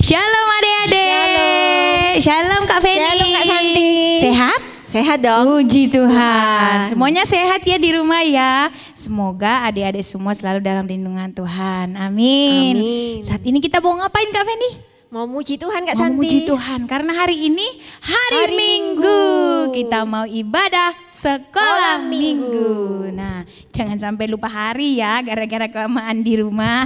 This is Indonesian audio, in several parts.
Shalom adik-adik. Shalom Kak Feni. Shalom Kak Santi. Sehat? Sehat dong. Puji Tuhan. Semuanya sehat ya di rumah ya. Semoga adik-adik semua selalu dalam lindungan Tuhan. Amin. Amin. Saat ini kita mau ngapain Kak Feni? Mau muji Tuhan Kak Mau Santi. muji Tuhan karena hari ini hari Minggu. Kita mau ibadah sekolah minggu. Nah, jangan sampai lupa hari ya gara-gara kelamaan di rumah.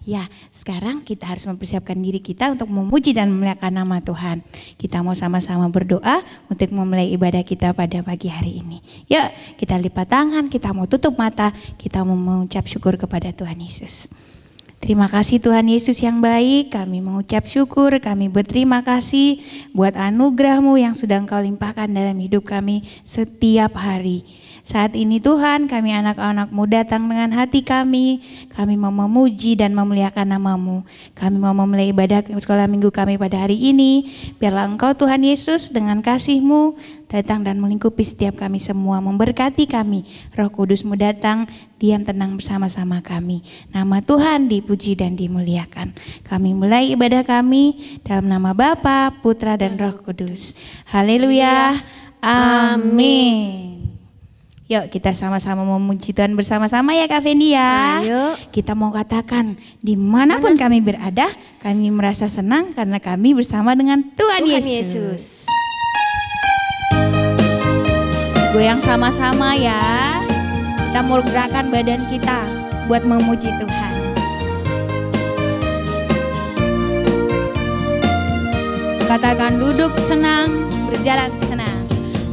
Ya, sekarang kita harus mempersiapkan diri kita untuk memuji dan memuliakan nama Tuhan. Kita mau sama-sama berdoa untuk memulai ibadah kita pada pagi hari ini. Yuk, kita lipat tangan, kita mau tutup mata, kita mau mengucap syukur kepada Tuhan Yesus. Terima kasih Tuhan Yesus yang baik, kami mengucap syukur, kami berterima kasih buat anugerah-Mu yang sudah Engkau limpahkan dalam hidup kami setiap hari. Saat ini Tuhan, kami anak-anak-Mu datang dengan hati kami mau memuji dan memuliakan nama-Mu. Kami mau memulai ibadah sekolah minggu kami pada hari ini. Biarlah Engkau Tuhan Yesus dengan kasih-Mu datang dan melingkupi setiap kami semua, memberkati kami. Roh Kudus-Mu datang, diam tenang bersama-sama kami. Nama Tuhan dipuji dan dimuliakan. Kami mulai ibadah kami dalam nama Bapa, Putra dan Roh Kudus. Haleluya. Amin. Yuk kita sama-sama memuji Tuhan bersama-sama ya Kak Fendi ya. Ayo. Kita mau katakan dimanapun kami berada, kami merasa senang karena kami bersama dengan Tuhan Yesus. Goyang sama-sama ya. Kita mau gerakan badan kita buat memuji Tuhan. Katakan duduk senang, berjalan senang.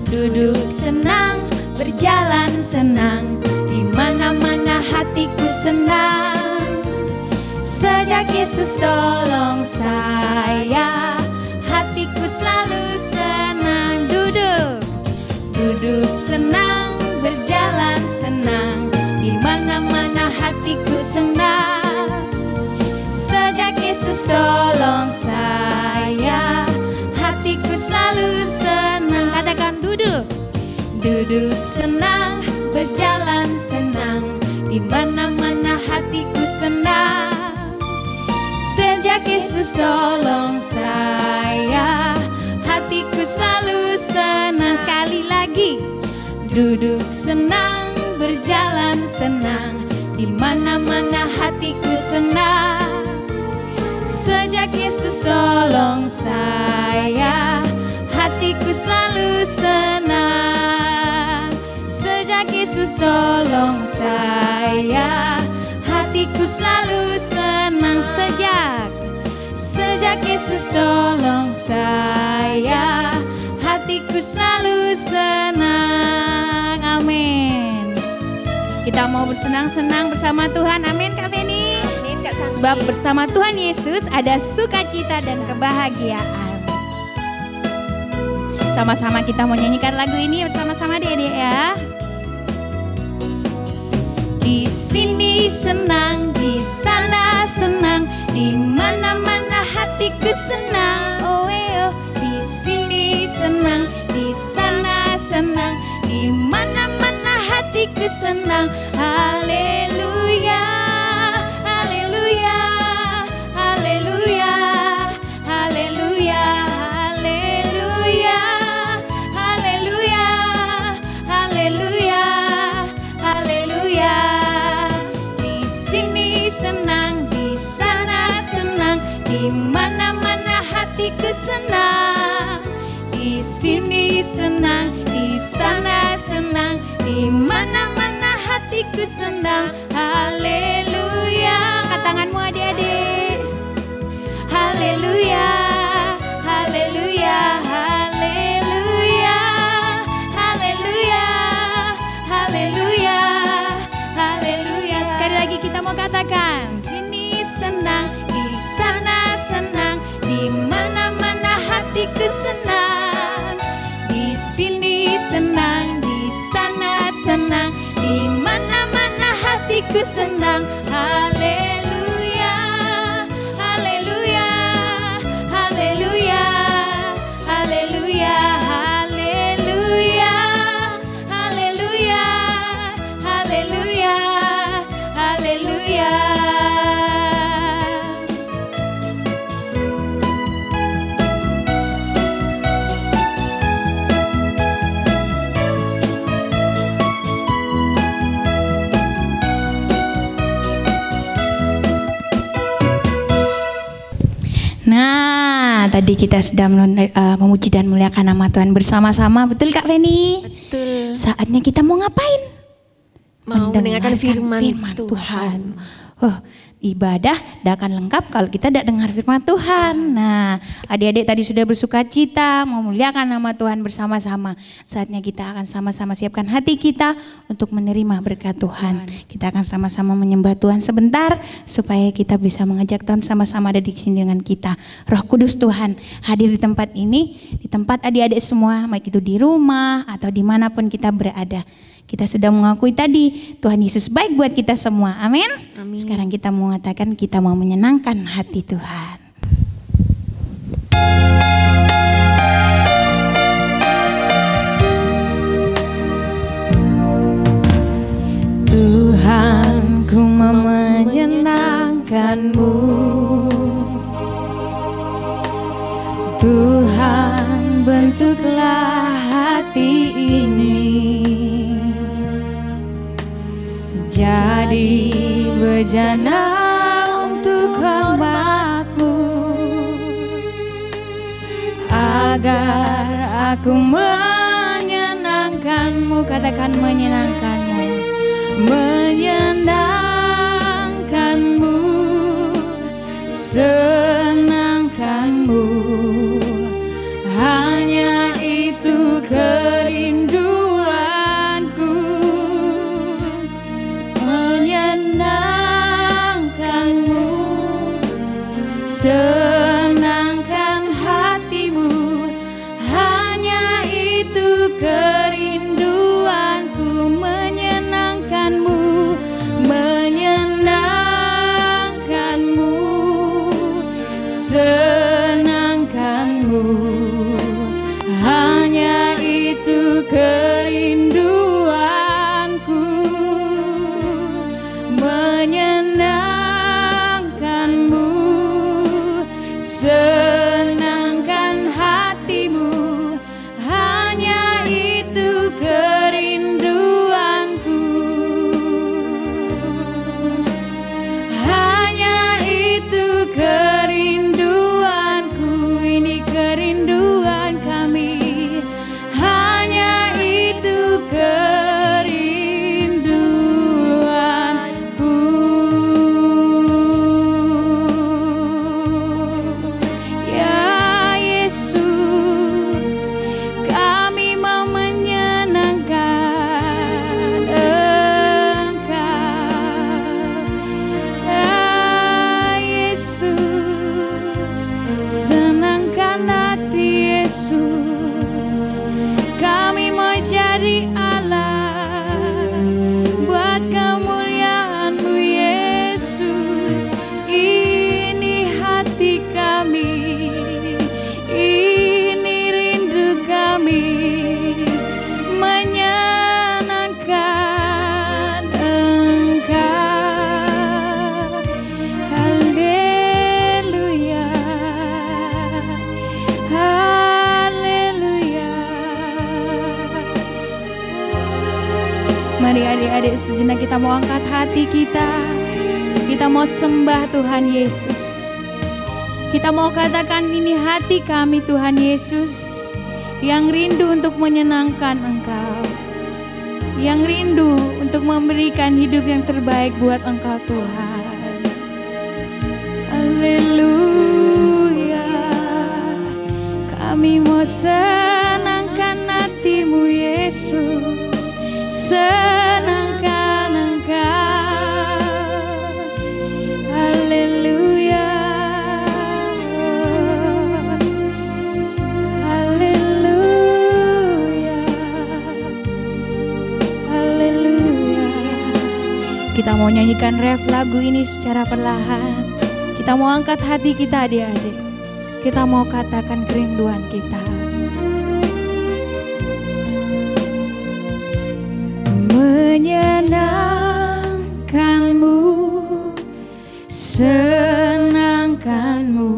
Duduk senang, berjalan senang, di mana-mana hatiku senang. Sejak Yesus tolong saya, hatiku selalu senang. Duduk senang, berjalan senang, di mana-mana hatiku senang. Sejak Yesus tolong saya, hatiku selalu senang. Katakan duduk senang, berjalan senang, di mana-mana hatiku senang. Sejak Yesus tolong saya, hatiku selalu senang. Sekali lagi, duduk senang, berjalan senang, di mana-mana hatiku hatiku senang. Sejak Yesus tolong saya, hatiku selalu senang. Sejak Yesus tolong saya, hatiku selalu senang. Sejak Yesus tolong saya, hatiku selalu senang. Amin. Kita mau bersenang-senang bersama Tuhan. Amin Kak Feni. Amin Kak Santi. Sebab bersama Tuhan Yesus ada sukacita dan kebahagiaan. Sama-sama kita mau nyanyikan lagu ini bersama-sama adik-adik ya. Di sini senang, di sana senang, di mana-mana hatiku senang. Oh di sini senang, di sana senang, di mana-mana hatiku senang. Haleluya, haleluya, haleluya, haleluya, haleluya, haleluya, haleluya, haleluya. Di sini senang, di sana senang, di mana-mana hatiku senang. Di sini senang, di sana senang, di mana-mana hatiku senang. Haleluya. Angkat tanganmu adik-adik. Haleluya, haleluya, haleluya, haleluya, haleluya, haleluya. Sekali lagi kita mau katakan, sini senang, di sana senang, di mana-mana hatiku senang. Di sini senang, di sana senang, di mana-mana hatiku senang. Haleluya, haleluya, haleluya, haleluya, haleluya, haleluya, haleluya, haleluya. Nah, tadi kita sudah memuji dan memuliakan nama Tuhan bersama-sama. Betul Kak Feni? Betul. Saatnya kita mau ngapain? Mau mendengarkan firman Tuhan. Tuhan. Ibadah tidak akan lengkap kalau kita tidak dengar firman Tuhan. Nah, adik-adik tadi sudah bersuka cita, memuliakan nama Tuhan bersama-sama. Saatnya kita akan sama-sama siapkan hati kita untuk menerima berkat Tuhan. Kita akan sama-sama menyembah Tuhan sebentar supaya kita bisa mengajak Tuhan sama-sama ada di sini dengan kita. Roh Kudus Tuhan hadir di tempat ini, di tempat adik-adik semua, baik itu di rumah atau dimanapun kita berada. Kita sudah mengakui tadi Tuhan Yesus baik buat kita semua. Amin. Amin. Sekarang kita mau mengatakan kita mau menyenangkan hati Tuhan. Tuhan, ku mau menyenangkan-Mu. Tuhan, bentuklah hati ini jadi bejana untuk hormat-Mu, agar aku menyenangkan-Mu. Katakan menyenangkan-Mu, menyenangkan-Mu, senangkan-Mu. Hanya itu kerinduanku, menyenangkan-Mu, senangkan hati-Mu. Hanya itu kerinduanku, menyenangkan-Mu, menyenangkan-Mu, senangkan-Mu. Hanya itu kerinduanku, menyenangkan-Mu, senangkan hati-Mu. Hanya itu kerinduanku, sejenak kita mau angkat hati kita. Kita mau sembah Tuhan Yesus. Kita mau katakan ini hati kami Tuhan Yesus, yang rindu untuk menyenangkan Engkau, yang rindu untuk memberikan hidup yang terbaik buat Engkau Tuhan. Haleluya. Kami mau senangkan hati-Mu Yesus, senangkan Engkau. Haleluya. Haleluya. Haleluya. Kita mau nyanyikan ref lagu ini secara perlahan. Kita mau angkat hati kita adik-adik. Kita mau katakan kerinduan kita. Menyenangkanmu, senangkanmu,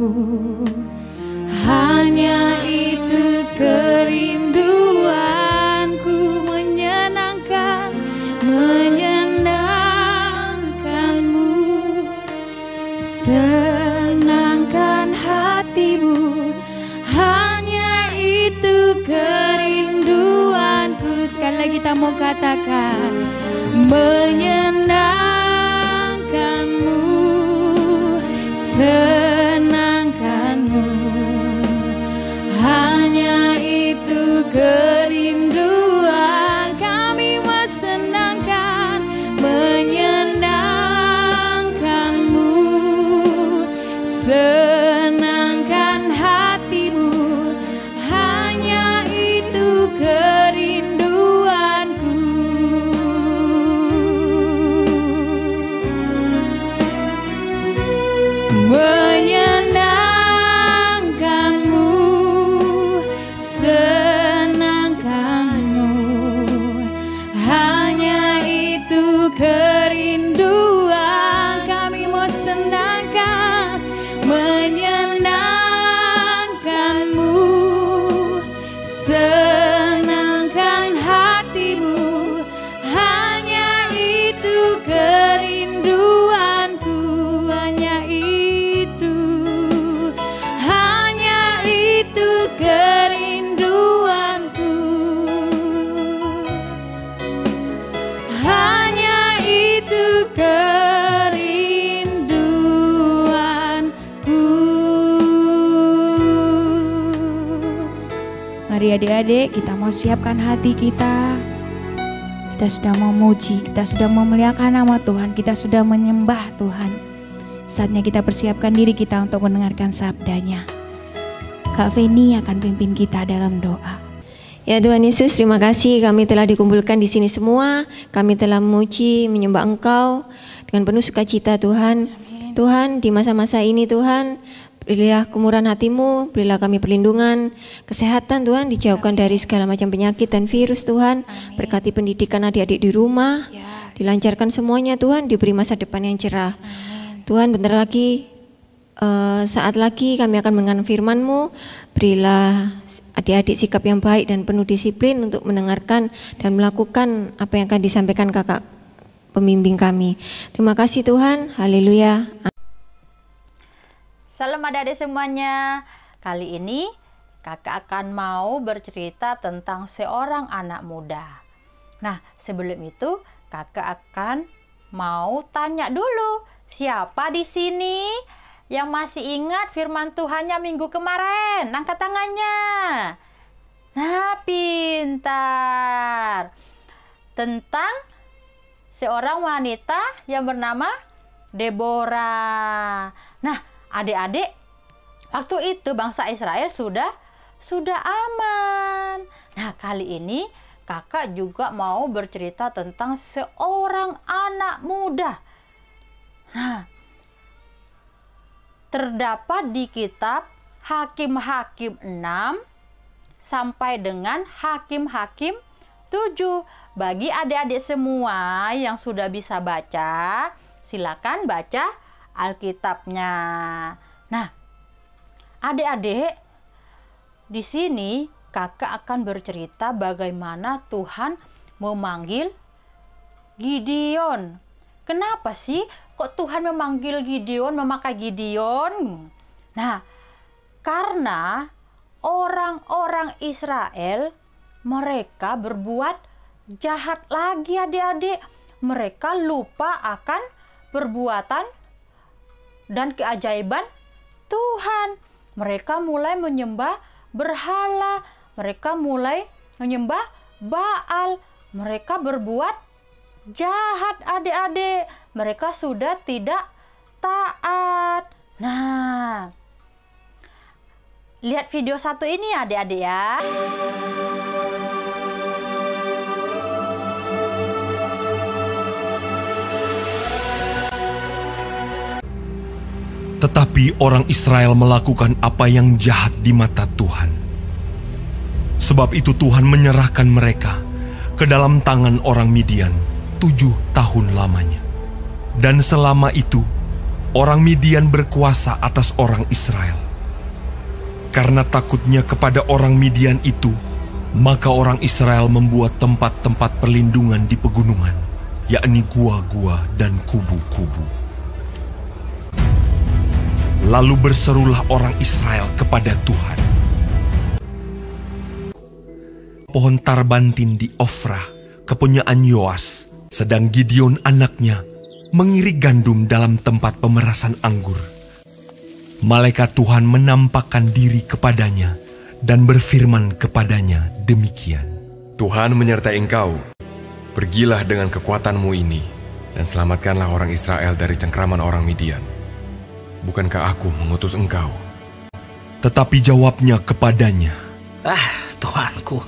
hanya itu kerinduanku. Menyenangkanmu, senangkan hatimu, hanya itu kerinduanku. Sekali lagi kita mau katakan, menyenangkanmu, senangkanmu, hanya itu kerinduan. Kami mau senangkan, menyenangkanmu, senangkan hatimu, hanya itu kerinduanku. Menyenangkanmu, senangkanmu, hanya itu kerinduan. Kami mau senangkan, menyenangkanmu, senangkan hatimu, hanya itu kerinduanku. Hanya itu kerinduanku. Hanya itu kerinduanku. Mari adik-adik, kita mau siapkan hati kita. Kita sudah memuji, kita sudah memuliakan nama Tuhan, kita sudah menyembah Tuhan. Saatnya kita persiapkan diri kita untuk mendengarkan sabdanya. Kak Feni akan pimpin kita dalam doa. Ya Tuhan Yesus, terima kasih kami telah dikumpulkan di sini semua. Kami telah memuji, menyembah Engkau dengan penuh sukacita Tuhan. Amin. Tuhan, di masa-masa ini Tuhan, berilah kemurahan hati-Mu, berilah kami perlindungan, kesehatan Tuhan, dijauhkan dari segala macam penyakit dan virus Tuhan. Amin. Berkati pendidikan adik-adik di rumah, Ya. dilancarkan semuanya Tuhan, diberi masa depan yang cerah. Amin. Tuhan, bentar lagi, saat lagi kami akan mendengar firman-Mu. Berilah adik-adik sikap yang baik dan penuh disiplin untuk mendengarkan dan melakukan apa yang akan disampaikan kakak pembimbing kami. Terima kasih Tuhan, haleluya. Salam adik-adik semuanya. Kali ini kakak akan mau bercerita tentang seorang anak muda. Nah, sebelum itu kakak akan mau tanya dulu, siapa di sini yang masih ingat firman Tuhannya minggu kemarin? Angkat tangannya. Nah, pintar. Tentang seorang wanita yang bernama Deborah. Nah, adik-adik, waktu itu bangsa Israel sudah aman. Nah, kali ini kakak juga mau bercerita tentang seorang anak muda. Nah, terdapat di kitab Hakim-Hakim 6 sampai dengan Hakim-Hakim 7. Bagi adik-adik semua yang sudah bisa baca, silakan baca Alkitabnya. Nah, adik-adik, di sini kakak akan bercerita bagaimana Tuhan memanggil Gideon. Kenapa sih kok Tuhan memanggil Gideon, memakai Gideon? Nah, karena orang-orang Israel mereka berbuat jahat lagi adik-adik. Mereka lupa akan perbuatan dan keajaiban Tuhan. Mereka mulai menyembah berhala. Mereka mulai menyembah Baal. Mereka berbuat jahat adik-adik. Mereka sudah tidak taat. Nah, lihat video satu ini adik-adik ya. Tetapi orang Israel melakukan apa yang jahat di mata Tuhan. Sebab itu Tuhan menyerahkan mereka ke dalam tangan orang Midian 7 tahun lamanya. Dan selama itu, orang Midian berkuasa atas orang Israel. Karena takutnya kepada orang Midian itu, maka orang Israel membuat tempat-tempat perlindungan di pegunungan, yakni gua-gua dan kubu-kubu. Lalu berserulah orang Israel kepada Tuhan. Pohon tarbantin di Ofrah, kepunyaan Yoas, sedang Gideon anaknya mengirik gandum dalam tempat pemerasan anggur. Malaikat Tuhan menampakkan diri kepadanya dan berfirman kepadanya demikian. Tuhan menyertai engkau. Pergilah dengan kekuatanmu ini dan selamatkanlah orang Israel dari cengkraman orang Midian. Bukankah aku mengutus engkau? Tetapi jawabnya kepadanya, Tuhanku,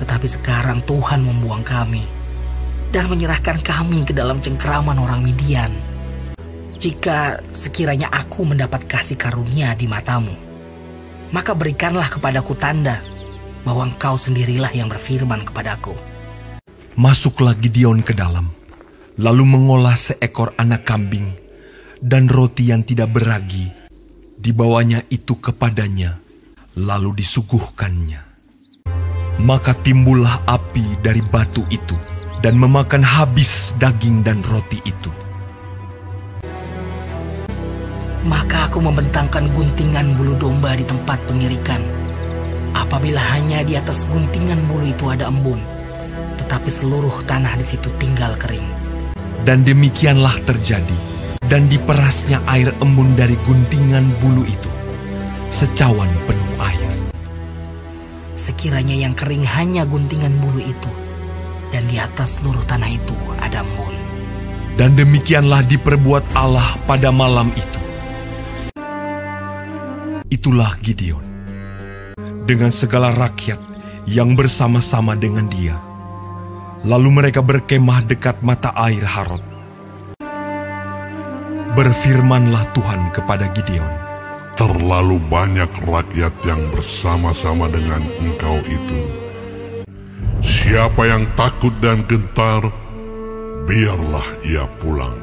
tetapi sekarang Tuhan membuang kami dan menyerahkan kami ke dalam cengkraman orang Midian. Jika sekiranya aku mendapat kasih karunia di matamu, maka berikanlah kepadaku tanda bahwa engkau sendirilah yang berfirman kepadaku. Masuklah Gideon ke dalam, lalu mengolah seekor anak kambing dan roti yang tidak beragi, dibawanya itu kepadanya, lalu disuguhkannya. Maka timbullah api dari batu itu, dan memakan habis daging dan roti itu. Maka aku membentangkan guntingan bulu domba di tempat pengirikan. Apabila hanya di atas guntingan bulu itu ada embun, tetapi seluruh tanah di situ tinggal kering. Dan demikianlah terjadi. Dan diperasnya air embun dari guntingan bulu itu, secawan penuh air. Sekiranya yang kering hanya guntingan bulu itu, dan di atas seluruh tanah itu ada embun. Dan demikianlah diperbuat Allah pada malam itu. Itulah Gideon, dengan segala rakyat yang bersama-sama dengan dia. Lalu mereka berkemah dekat mata air Harod. Berfirmanlah Tuhan kepada Gideon, terlalu banyak rakyat yang bersama-sama dengan engkau itu. Siapa yang takut dan gentar, biarlah ia pulang.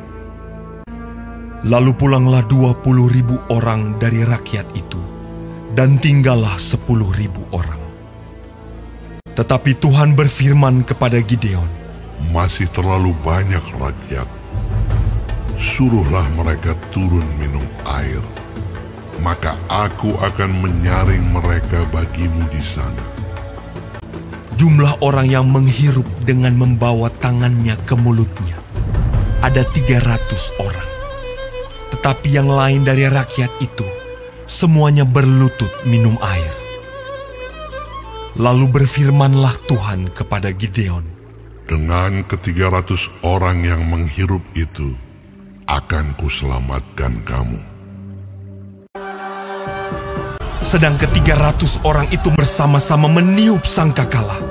Lalu pulanglah 20.000 orang dari rakyat itu, dan tinggallah 10.000 orang. Tetapi Tuhan berfirman kepada Gideon, masih terlalu banyak rakyat. Suruhlah mereka turun minum air, maka aku akan menyaring mereka bagimu di sana. Jumlah orang yang menghirup dengan membawa tangannya ke mulutnya ada 300 orang. Tetapi yang lain dari rakyat itu semuanya berlutut minum air. Lalu berfirmanlah Tuhan kepada Gideon, dengan ke-300 orang yang menghirup itu, akan kuselamatkan kamu. Sedang ke-300 orang itu bersama-sama meniup sangkakala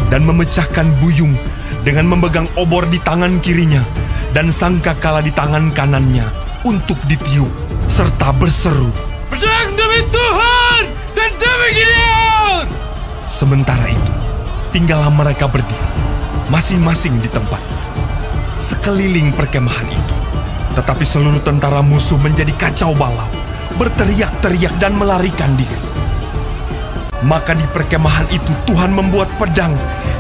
dan memecahkan buyung dengan memegang obor di tangan kirinya dan sangkakala di tangan kanannya untuk ditiup, serta berseru, "Pedang demi Tuhan dan demi Gideon!" Sementara itu, tinggallah mereka berdiri, masing-masing di tempatnya, sekeliling perkemahan itu. Tetapi seluruh tentara musuh menjadi kacau balau, berteriak-teriak dan melarikan diri. Maka di perkemahan itu Tuhan membuat pedang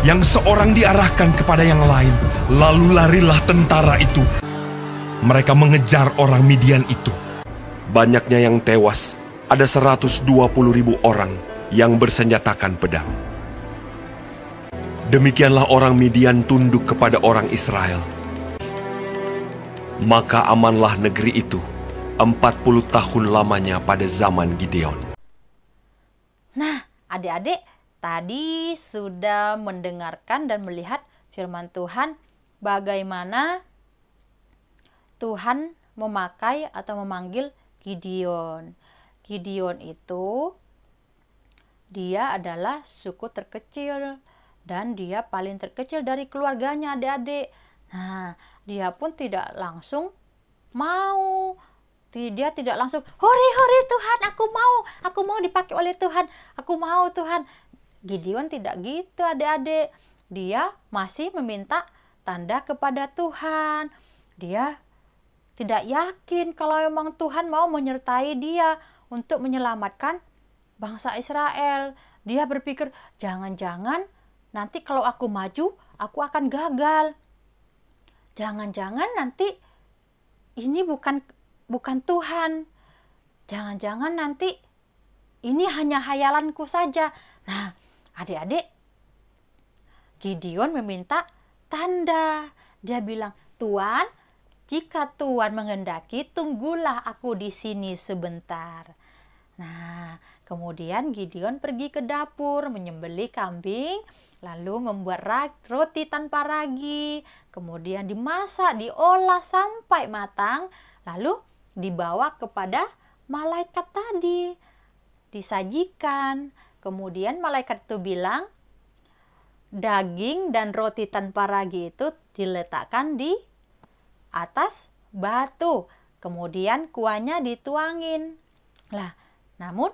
yang seorang diarahkan kepada yang lain. Lalu larilah tentara itu. Mereka mengejar orang Midian itu. Banyaknya yang tewas, ada 120.000 orang yang bersenjatakan pedang. Demikianlah orang Midian tunduk kepada orang Israel. Maka amanlah negeri itu 40 tahun lamanya pada zaman Gideon. Nah, adik-adik tadi sudah mendengarkan dan melihat firman Tuhan bagaimana Tuhan memakai atau memanggil Gideon. Gideon itu dia adalah suku terkecil dan dia paling terkecil dari keluarganya, adik-adik. Nah, dia pun tidak langsung mau. Dia tidak langsung, hore Tuhan, aku mau dipakai oleh Tuhan, aku mau Tuhan. Gideon tidak gitu, adik-adik. Dia masih meminta tanda kepada Tuhan. Dia tidak yakin kalau memang Tuhan mau menyertai dia untuk menyelamatkan bangsa Israel. Dia berpikir, jangan-jangan nanti kalau aku maju, aku akan gagal. Jangan-jangan nanti ini bukan Tuhan. Jangan-jangan nanti ini hanya hayalanku saja. Nah, adik-adik, Gideon meminta tanda. Dia bilang, Tuhan, jika Tuhan menghendaki, tunggulah aku di sini sebentar. Nah, kemudian Gideon pergi ke dapur menyembelih kambing, lalu membuat roti tanpa ragi, kemudian dimasak, diolah sampai matang, lalu dibawa kepada malaikat tadi, disajikan. Kemudian malaikat itu bilang, daging dan roti tanpa ragi itu diletakkan di atas batu, kemudian kuahnya dituangin. Lah, namun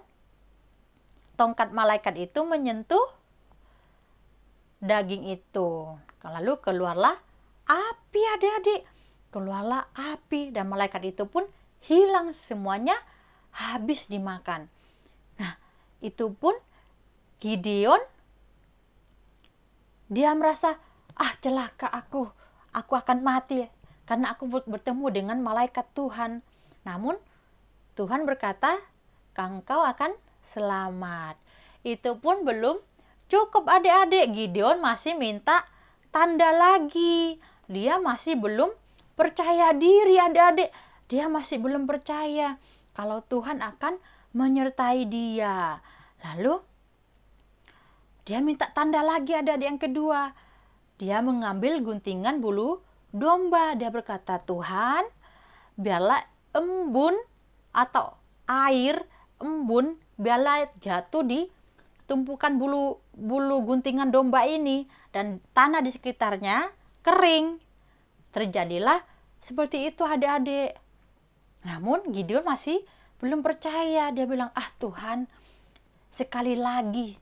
tongkat malaikat itu menyentuh daging itu. Lalu keluarlah api, adik-adik. Keluarlah api dan malaikat itu pun hilang semuanya, habis dimakan. Nah, itu pun Gideon, dia merasa, celaka aku akan mati karena aku bertemu dengan malaikat Tuhan. Namun Tuhan berkata, engkau akan selamat. Itu pun belum cukup, adik-adik. Gideon masih minta tanda lagi. Dia masih belum percaya diri, adik-adik. Dia masih belum percaya kalau Tuhan akan menyertai dia. Lalu dia minta tanda lagi, adik-adik, yang kedua. Dia mengambil guntingan bulu domba. Dia berkata, Tuhan, biarlah embun atau air embun biarlah jatuh di tumpukan bulu guntingan domba ini dan tanah di sekitarnya kering. Terjadilah seperti itu, adik-adik. Namun Gideon masih belum percaya. Dia bilang, Tuhan, sekali lagi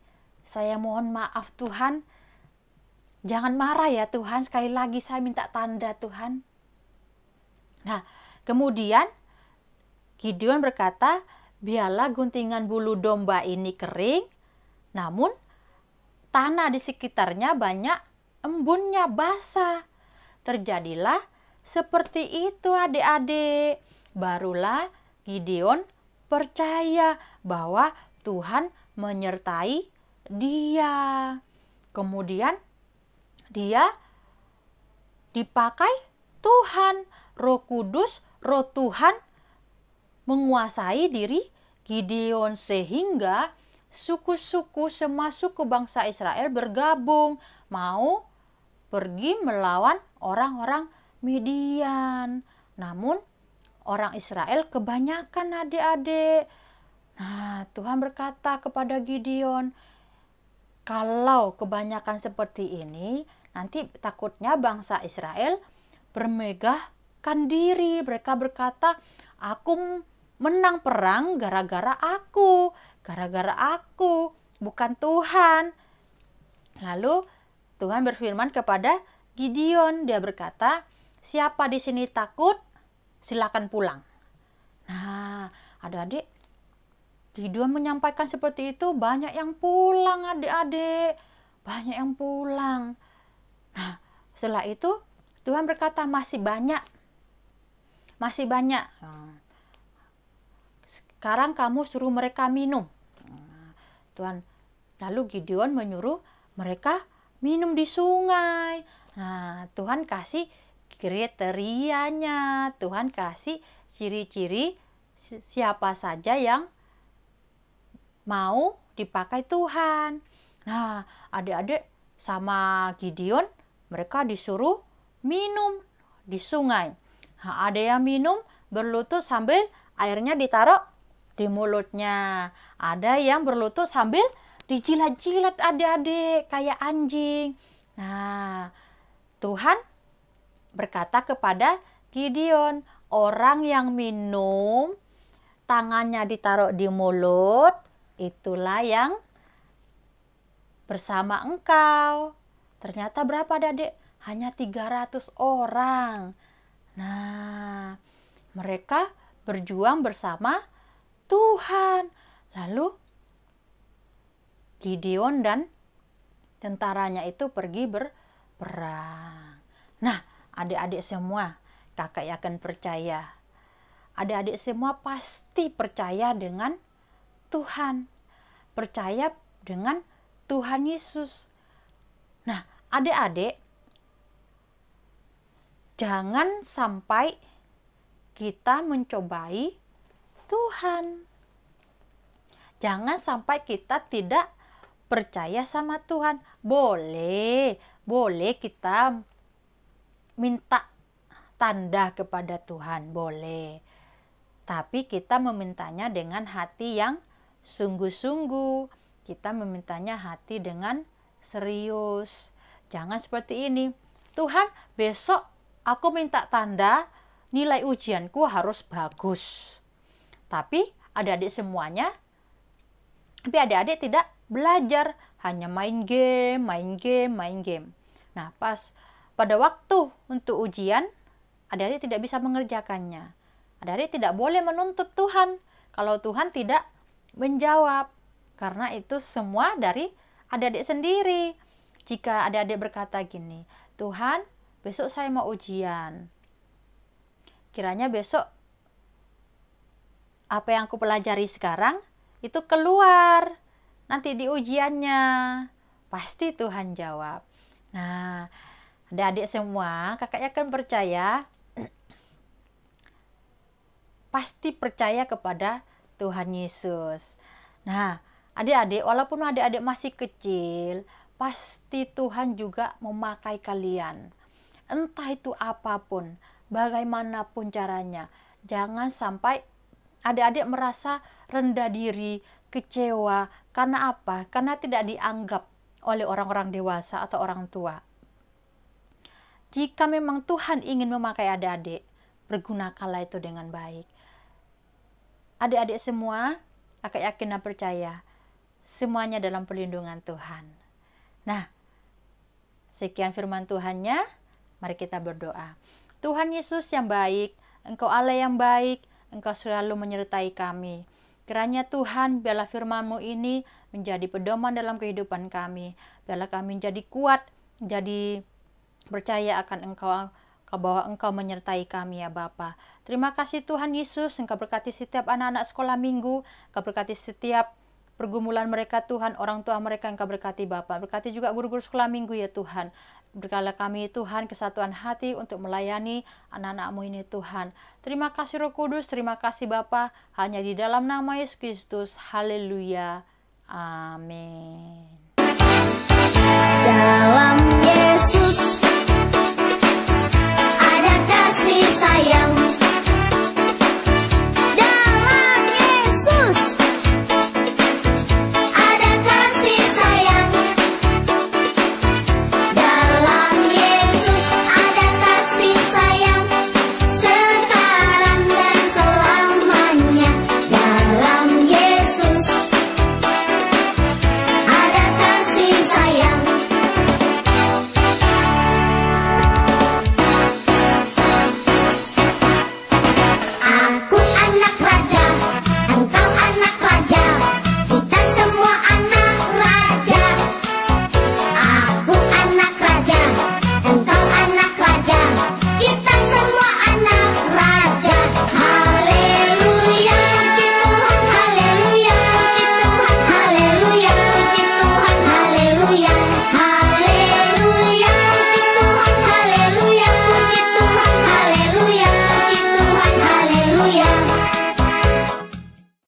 saya mohon maaf Tuhan. Jangan marah ya Tuhan, sekali lagi saya minta tanda Tuhan. Nah, kemudian Gideon berkata, biarlah guntingan bulu domba ini kering, namun tanah di sekitarnya banyak embunnya, basah. Terjadilah seperti itu, adik-adik. Barulah Gideon percaya bahwa Tuhan menyertai dia. Kemudian dia dipakai Tuhan, Roh Kudus, Roh Tuhan menguasai diri Gideon sehingga suku-suku, semua suku bangsa Israel bergabung mau pergi melawan orang-orang Midian. Namun orang Israel kebanyakan, adik-adik. Nah, Tuhan berkata kepada Gideon, kalau kebanyakan seperti ini, nanti takutnya bangsa Israel bermegahkan diri. Mereka berkata, aku menang perang gara-gara aku, bukan Tuhan. Lalu Tuhan berfirman kepada Gideon, dia berkata, siapa di sini takut, silakan pulang. Nah, adik-adik, Gideon menyampaikan seperti itu, banyak yang pulang, adik-adik. banyak yang pulang. Nah, setelah itu Tuhan berkata masih banyak. Sekarang kamu suruh mereka minum. Tuhan, lalu Gideon menyuruh mereka minum di sungai. Nah, Tuhan kasih kriterianya, Tuhan kasih ciri-ciri siapa saja yang mau dipakai Tuhan. Nah, adik-adik sama Gideon, mereka disuruh minum di sungai. Nah, ada yang minum berlutut sambil airnya ditaruh di mulutnya. Ada yang berlutut sambil dijilat-jilat adik-adik kayak anjing. Nah, Tuhan berkata kepada Gideon, orang yang minum tangannya ditaruh di mulut, itulah yang bersama engkau. Ternyata berapa adik? Hanya 300 orang. Nah, mereka berjuang bersama Tuhan. Lalu Gideon dan tentaranya itu pergi berperang. Nah, adik-adik semua, kakak yakin percaya. Adik-adik semua pasti percaya dengan Tuhan. Percaya dengan Tuhan Yesus. Nah, adik-adik, jangan sampai kita mencobai Tuhan. Jangan sampai kita tidak percaya sama Tuhan. Boleh kita minta tanda kepada Tuhan, boleh. Tapi kita memintanya dengan hati yang sungguh-sungguh. Kita memintanya hati dengan serius. Jangan seperti ini. Tuhan, besok aku minta tanda nilai ujianku harus bagus. Tapi adik-adik semuanya, tapi adik-adik tidak belajar, hanya main game. Nah, pada waktu untuk ujian, adik-adik tidak bisa mengerjakannya. Adik-adik tidak boleh menuntut Tuhan kalau Tuhan tidak menjawab. Karena itu semua dari adik-adik sendiri. Jika adik-adik berkata gini, Tuhan, besok saya mau ujian. Kiranya besok apa yang aku pelajari sekarang itu keluar nanti di ujiannya. Pasti Tuhan jawab. Nah, adik-adik semua, kakak yakin percaya, pasti percaya kepada Tuhan Yesus. Nah, adik-adik, walaupun adik-adik masih kecil, pasti Tuhan juga memakai kalian. Entah itu apapun, bagaimanapun caranya. Jangan sampai adik-adik merasa rendah diri, kecewa. Karena apa? Karena tidak dianggap oleh orang-orang dewasa atau orang tua. Jika memang Tuhan ingin memakai adik-adik, pergunakanlah itu dengan baik. Adik-adik semua, kakak yakin dan percaya, semuanya dalam perlindungan Tuhan. Nah, sekian firman Tuhannya, mari kita berdoa. Tuhan Yesus yang baik, Engkau Allah yang baik, Engkau selalu menyertai kami. Kiranya Tuhan, biarlah firman-Mu ini menjadi pedoman dalam kehidupan kami. Biarlah kami menjadi kuat, menjadi percaya akan Engkau, bahwa Engkau menyertai kami ya Bapa. Terima kasih Tuhan Yesus, Engkau berkati setiap anak-anak sekolah minggu, Engkau berkati setiap pergumulan mereka Tuhan, orang tua mereka Engkau berkati Bapa. Berkati juga guru-guru sekolah minggu ya Tuhan. Berkala kami Tuhan kesatuan hati untuk melayani anak-anak-Mu ini Tuhan. Terima kasih Roh Kudus, terima kasih Bapa. Hanya di dalam nama Yesus Kristus. Haleluya. Amin. Dalam Yesus